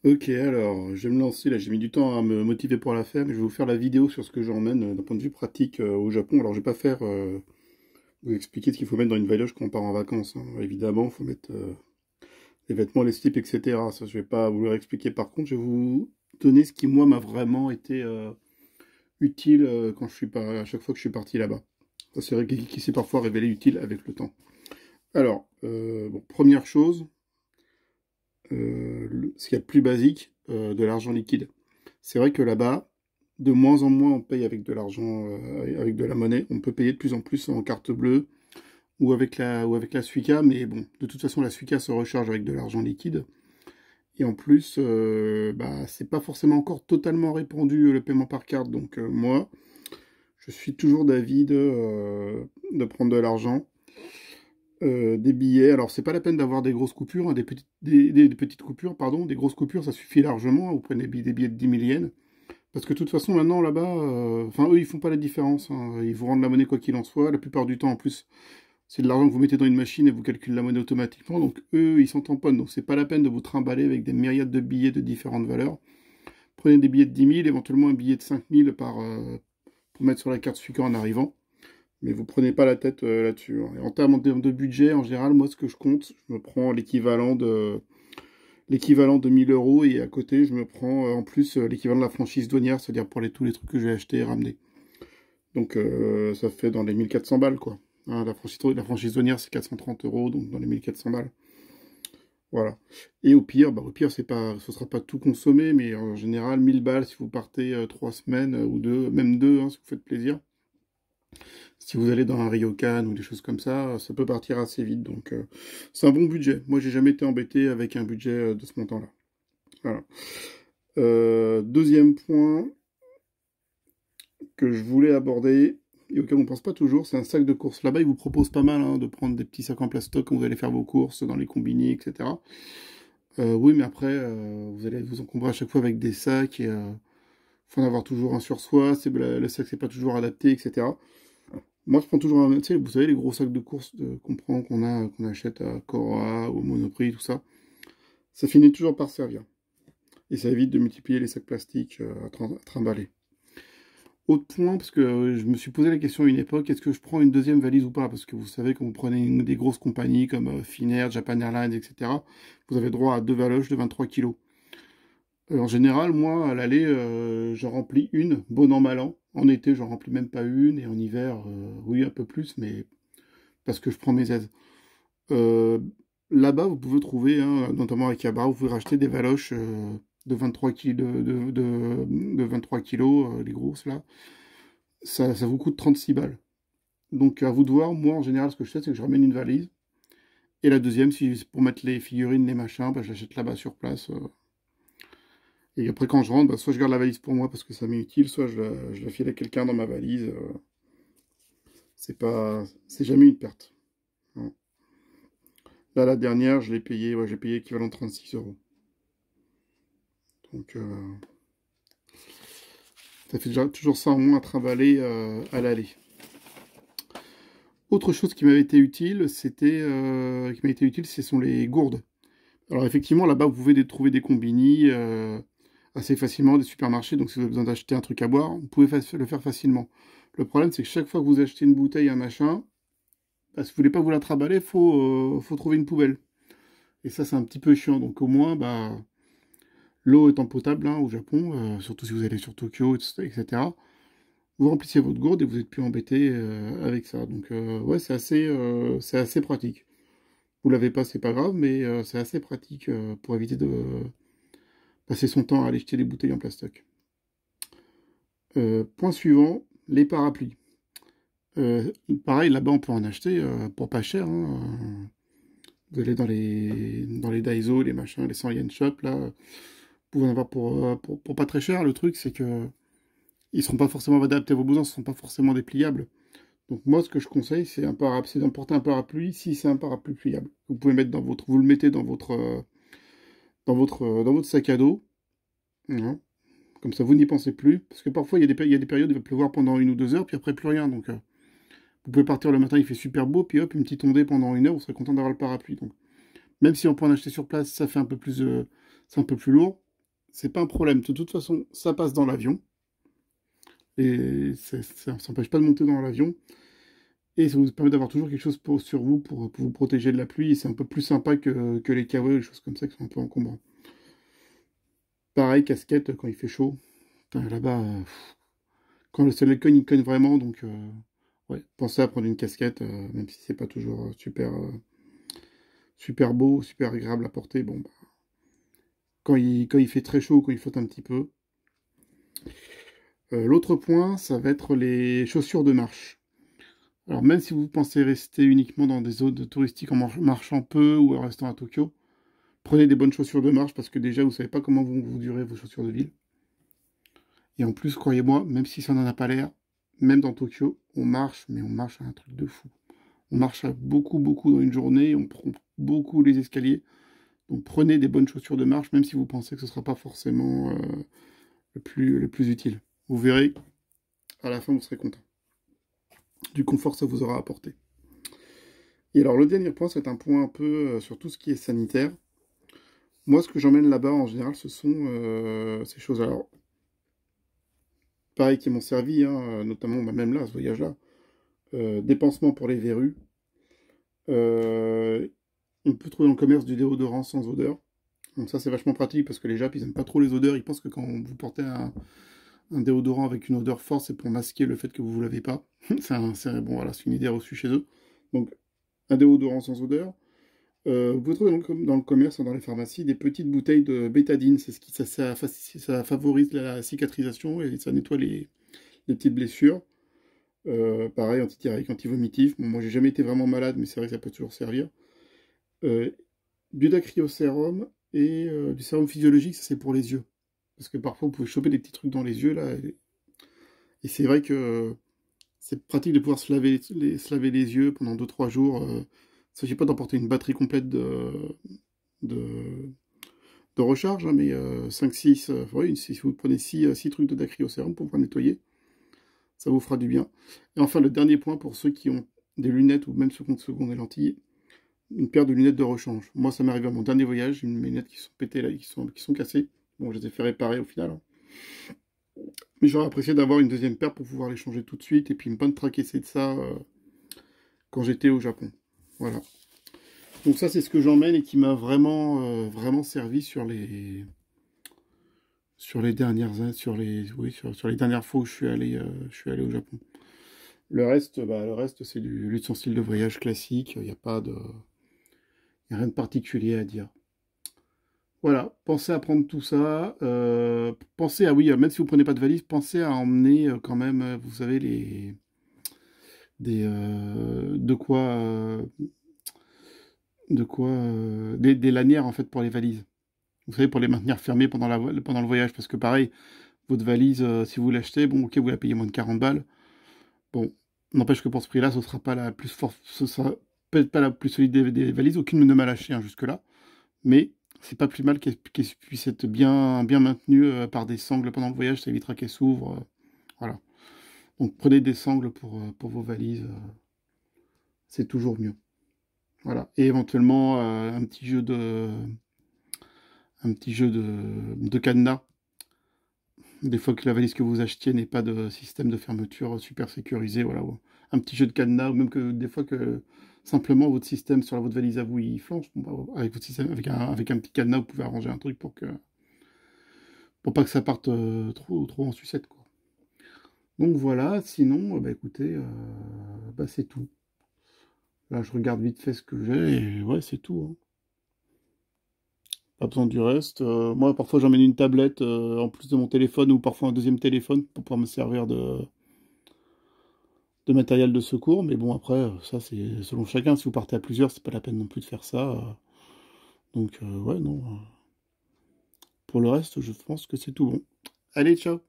Ok, alors, je vais me lancer là, j'ai mis du temps à me motiver pour la faire, mais je vais vous faire la vidéo sur ce que j'emmène d'un point de vue pratique au Japon. Alors, je vais pas faire, vous expliquer ce qu'il faut mettre dans une valise quand on part en vacances, hein. Évidemment, il faut mettre les vêtements, les slips, etc. Ça, je vais pas vous le expliquer. Par contre, je vais vous donner ce qui, moi, m'a vraiment été utile quand je suis à chaque fois que je suis parti là-bas. Ça, c'est vrai qui s'est parfois révélé utile avec le temps. Alors, bon, première chose, ce qu'il y a de plus basique, de l'argent liquide. C'est vrai que là-bas, de moins en moins on paye avec de l'argent, avec de la monnaie. On peut payer de plus en plus en carte bleue ou avec la Suica, mais bon, de toute façon la Suica se recharge avec de l'argent liquide. Et en plus, bah, c'est pas forcément encore totalement répandu le paiement par carte. Donc moi, je suis toujours d'avis de prendre de l'argent. Des billets, alors c'est pas la peine d'avoir des grosses coupures, hein, des petites coupures, pardon, des grosses coupures, ça suffit largement, vous prenez des billets de 10 000 yens, parce que de toute façon maintenant là-bas, enfin eux ils font pas la différence, hein, ils vous rendent la monnaie quoi qu'il en soit, la plupart du temps en plus c'est de l'argent que vous mettez dans une machine et vous calculez la monnaie automatiquement, donc eux ils s'en tamponnent, donc c'est pas la peine de vous trimballer avec des myriades de billets de différentes valeurs. Prenez des billets de 10 000, éventuellement un billet de 5 000 pour mettre sur la carte Suica en arrivant. Mais vous prenez pas la tête là-dessus, hein. Et en termes de budget, en général, moi, ce que je compte, je me prends l'équivalent de 1 000 € et à côté, je me prends en plus l'équivalent de la franchise douanière, c'est-à-dire pour tous les trucs que je vais acheter et ramener. Donc ça fait dans les 1 400 balles, quoi. Hein, la franchise douanière, c'est 430 €, donc dans les 1 400 balles. Voilà. Et au pire, ce sera pas tout consommé, mais en général, 1 000 balles si vous partez 3 semaines ou deux, même deux, hein, si vous faites plaisir. Si vous allez dans un ryokan ou des choses comme ça peut partir assez vite. Donc, c'est un bon budget. Moi, j'ai jamais été embêté avec un budget de ce montant-là. Voilà. Deuxième point que je voulais aborder, et auquel on ne pense pas toujours, c'est un sac de course. Là-bas, ils vous proposent pas mal hein, de prendre des petits sacs en plastoc quand vous allez faire vos courses dans les combini, etc. Oui, mais après, vous allez vous encombrer à chaque fois avec des sacs et faut en avoir toujours un sur soi. Le sac, c'est pas toujours adapté, etc. Moi, je prends toujours un, tu sais, vous savez, les gros sacs de course qu'on achète à Cora, au Monoprix, tout ça. Ça finit toujours par servir. Et ça évite de multiplier les sacs plastiques à trimballer. Autre point, parce que je me suis posé la question à une époque, est-ce que je prends une deuxième valise ou pas? Parce que vous savez, quand vous prenez des grosses compagnies comme Finnair, Japan Airlines, etc., vous avez droit à deux valoches de 23 kilos. En général, moi, à l'aller, j'en remplis une, bon an, mal an. En été, j'en remplis même pas une, et en hiver, oui, un peu plus, mais parce que je prends mes aises. Euh, Là-bas, vous pouvez trouver, hein, notamment à Kabar, vous pouvez racheter des valoches de 23 de 23 kilos, les grosses là. Ça vous coûte 36 balles. Donc à vous de voir, moi en général, ce que je fais, c'est que je ramène une valise. Et la deuxième, si c'est pour mettre les figurines, les machins, bah, je l'achète là-bas sur place. Et après, quand je rentre, bah, soit je garde la valise pour moi parce que ça m'est utile, soit je la file à quelqu'un dans ma valise. C'est jamais une perte, hein. Là, la dernière, je l'ai payé, ouais, j'ai payé équivalent de 36 euros. Donc, ça fait déjà toujours ça en moins à trimballer à l'aller. Autre chose qui m'avait été utile, ce sont les gourdes. Alors effectivement, là-bas, vous pouvez trouver des combini assez facilement, des supermarchés. Donc si vous avez besoin d'acheter un truc à boire, vous pouvez le faire facilement. Le problème, c'est que chaque fois que vous achetez une bouteille, un machin, bah, si vous voulez pas vous la trimballer, faut trouver une poubelle. Et ça, c'est un petit peu chiant. Donc au moins, bah, l'eau étant potable hein, au Japon, surtout si vous allez sur Tokyo, etc. Vous remplissez votre gourde et vous n'êtes plus embêté avec ça. Donc ouais, c'est assez pratique. Vous l'avez pas, c'est pas grave, mais c'est assez pratique pour éviter de passer son temps à aller jeter des bouteilles en plastoc. Point suivant, les parapluies. Pareil, là-bas on peut en acheter pour pas cher, hein. Vous allez dans les Daiso, les machins, les 100 yen shop, là, vous pouvez en avoir pour pas très cher. Le truc, c'est que ils seront pas forcément adaptés à vos besoins, ce sont pas forcément dépliables. Donc moi, ce que je conseille, c'est d'emporter un parapluie si c'est un parapluie pliable. Vous pouvez mettre vous le mettez dans votre sac à dos, hein. Comme ça, vous n'y pensez plus. Parce que parfois, il y a des périodes où il va pleuvoir pendant 1 ou 2 heures, puis après, plus rien. Donc, vous pouvez partir le matin, il fait super beau, puis hop, une petite ondée pendant 1 heure, vous serez content d'avoir le parapluie. Donc, même si on peut en acheter sur place, ça fait un peu plus, c'est un peu plus lourd. c'est pas un problème. De toute façon, ça passe dans l'avion. Et ça n'empêche pas de monter dans l'avion. Et ça vous permet d'avoir toujours quelque chose sur vous pour vous protéger de la pluie. Et c'est un peu plus sympa que les kawaii, les choses comme ça qui sont un peu encombrants. Pareil, casquette quand il fait chaud. Putain, là-bas, quand le soleil cogne, il cogne vraiment. Donc, ouais, pensez à prendre une casquette, même si c'est pas toujours super beau, super agréable à porter. Bon, bah, quand il fait très chaud, quand il flotte un petit peu. L'autre point, ça va être les chaussures de marche. Alors même si vous pensez rester uniquement dans des zones touristiques en marchant peu ou en restant à Tokyo, prenez des bonnes chaussures de marche parce que déjà vous savez pas comment vont vous durer vos chaussures de ville. Et en plus, croyez-moi, même si ça n'en a pas l'air, même dans Tokyo, on marche, mais on marche à un truc de fou. On marche à beaucoup dans une journée, on prend beaucoup les escaliers. Donc prenez des bonnes chaussures de marche, même si vous pensez que ce ne sera pas forcément le plus utile. Vous verrez, à la fin vous serez content. Du confort ça vous aura apporté. Et alors le dernier point, c'est un point un peu sur tout ce qui est sanitaire. Moi, ce que j'emmène là-bas, en général, ce sont ces choses. Alors, pareil, qui m'ont servi, hein, notamment bah, même là, ce voyage-là. Des pansements pour les verrues. On peut trouver dans le commerce du déodorant sans odeur. Donc ça, c'est vachement pratique parce que les Japs, ils n'aiment pas trop les odeurs. Ils pensent que quand vous portez un déodorant avec une odeur forte, c'est pour masquer le fait que vous ne vous lavez pas. Bon, voilà, c'est une idée reçue chez eux. Donc, un déodorant sans odeur. Vous pouvez trouver dans le commerce, dans les pharmacies, des petites bouteilles de bétadine. C'est ce qui ça favorise la cicatrisation et ça nettoie les petites blessures. Pareil, antidiarrhéique, antivomitif. Bon, moi, j'ai jamais été vraiment malade, mais c'est vrai que ça peut toujours servir. Du dacryosérum et du sérum physiologique, ça c'est pour les yeux. Parce que parfois, vous pouvez choper des petits trucs dans les yeux, là. Et c'est vrai que c'est pratique de pouvoir se laver les yeux pendant 2-3 jours. Il ne s'agit pas d'emporter une batterie complète de, de recharge, hein, mais 5-6, oui, si vous prenez 6 trucs de dacryosérum pour pouvoir nettoyer, ça vous fera du bien. Et enfin, le dernier point pour ceux qui ont des lunettes ou même ceux qui ont des lentilles, une paire de lunettes de rechange. Moi, ça m'est arrivé à mon dernier voyage, mes lunettes qui sont pétées là, qui sont cassées. Bon, je les ai fait réparer au final, hein. Mais j'aurais apprécié d'avoir une deuxième paire pour pouvoir les changer tout de suite et puis une bonne tracaissée de ça quand j'étais au Japon. Voilà. Donc ça, c'est ce que j'emmène et qui m'a vraiment servi sur les dernières sur les dernières fois où je suis allé au Japon. Le reste c'est l'ustensile de voyage classique. Il n'y a rien de particulier à dire. Voilà, pensez à prendre tout ça. Pensez à, oui, même si vous ne prenez pas de valise, pensez à emmener quand même, vous savez, des lanières en fait pour les valises. Vous savez, pour les maintenir fermées pendant le voyage, parce que pareil, votre valise, si vous l'achetez, bon, ok, vous la payez moins de 40 balles. Bon, n'empêche que pour ce prix-là, ce sera pas la plus forte, ce sera peut-être pas la plus solide des valises, aucune ne m'a lâché hein, jusque-là, mais c'est pas plus mal qu'elle puisse être bien maintenue par des sangles pendant le voyage, ça évitera qu'elle s'ouvre. Voilà. Donc prenez des sangles pour vos valises, c'est toujours mieux. Voilà. Et éventuellement un petit jeu de cadenas. Des fois que la valise que vous achetiez n'ait pas de système de fermeture super sécurisé, voilà. Un petit jeu de cadenas, ou même que des fois que simplement votre système sur votre valise à vous il flanche, bon, bah, avec votre système, avec un petit cadenas, vous pouvez arranger un truc pour pas que ça parte trop en sucette, quoi. Donc voilà, sinon, bah écoutez, bah c'est tout. Là, je regarde vite fait ce que j'ai, et ouais, c'est tout, hein. Pas besoin du reste. Moi, parfois, j'emmène une tablette en plus de mon téléphone, ou parfois un deuxième téléphone pour pouvoir me servir de matériel de secours. Mais bon, après, ça, c'est selon chacun. Si vous partez à plusieurs, c'est pas la peine non plus de faire ça. Donc, ouais, non. Pour le reste, je pense que c'est tout bon. Allez, ciao!